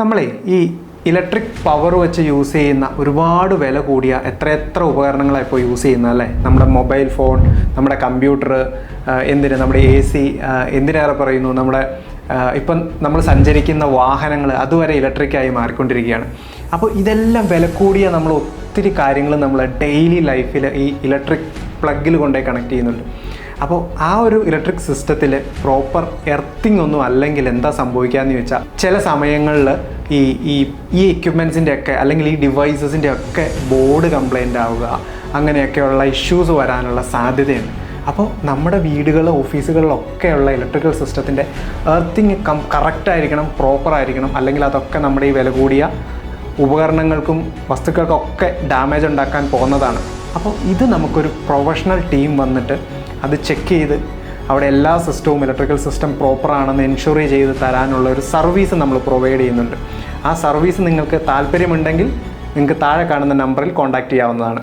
നമ്മളെ ഈ electric power വെച്ച് യൂസ് ചെയ്യുന്ന ഒരുപാട് വില കൂടിയ എത്ര ഉപകരണങ്ങളാണ് ഇപ്പോൾ യൂസ് ചെയ്യുന്നത് അല്ലേ? നമ്മുടെ മൊബൈൽ ഫോൺ, നമ്മുടെ കമ്പ്യൂട്ടർ, നമ്മുടെ AC, എന്തിനേറെ പറയുന്നു, നമ്മുടെ ഇപ്പം നമ്മൾ സഞ്ചരിക്കുന്ന വാഹനങ്ങൾ അതുവരെ ഇലക്ട്രിക്കായി മാറിക്കൊണ്ടിരിക്കുകയാണ്. അപ്പോൾ ഇതെല്ലാം വില കൂടിയ നമ്മൾ ഒത്തിരി കാര്യങ്ങൾ നമ്മൾ ഡെയിലി ലൈഫിൽ ഈ ഇലക്ട്രിക് പ്ലഗിൽ കൊണ്ടുപോയി കണക്ട് ചെയ്യുന്നുണ്ട്. അപ്പോൾ ആ ഒരു ഇലക്ട്രിക് സിസ്റ്റത്തിൽ പ്രോപ്പർ എർത്തിങ് ഒന്നും അല്ലെങ്കിൽ എന്താ സംഭവിക്കുകയെന്ന് ചോദിച്ചാൽ, ചില സമയങ്ങളിൽ ഈ എക്യുപ്മെൻസിൻ്റെ ഒക്കെ അല്ലെങ്കിൽ ഈ ഡിവൈസസിൻ്റെ ഒക്കെ ബോർഡ് കംപ്ലൈൻ്റ് ആവുക, അങ്ങനെയൊക്കെയുള്ള ഇഷ്യൂസ് വരാനുള്ള സാധ്യതയുണ്ട്. അപ്പോൾ നമ്മുടെ വീടുകൾ, ഓഫീസുകളിലൊക്കെയുള്ള ഇലക്ട്രിക്കൽ സിസ്റ്റത്തിൻ്റെ എർത്തിങ് കറക്റ്റായിരിക്കണം, പ്രോപ്പറായിരിക്കണം. അല്ലെങ്കിൽ അതൊക്കെ നമ്മുടെ ഈ വില കൂടിയ ഉപകരണങ്ങൾക്കും വസ്തുക്കൾക്കൊക്കെ ഡാമേജ് ഉണ്ടാക്കാൻ പോകുന്നതാണ്. അപ്പോൾ ഇത് നമുക്കൊരു പ്രൊഫഷണൽ ടീം വന്നിട്ട് അത് ചെക്ക് ചെയ്ത് അവിടെ എല്ലാ സിസ്റ്റവും, ഇലക്ട്രിക്കൽ സിസ്റ്റം പ്രോപ്പറാണെന്ന് എൻഷുർ ചെയ്ത് തരാനുള്ള ഒരു സർവീസ് നമ്മൾ പ്രൊവൈഡ് ചെയ്യുന്നുണ്ട്. ആ സർവീസ് നിങ്ങൾക്ക് താല്പര്യമുണ്ടെങ്കിൽ നിങ്ങൾക്ക് താഴെ കാണുന്ന നമ്പറിൽ കോൺടാക്റ്റ് ചെയ്യാവുന്നതാണ്.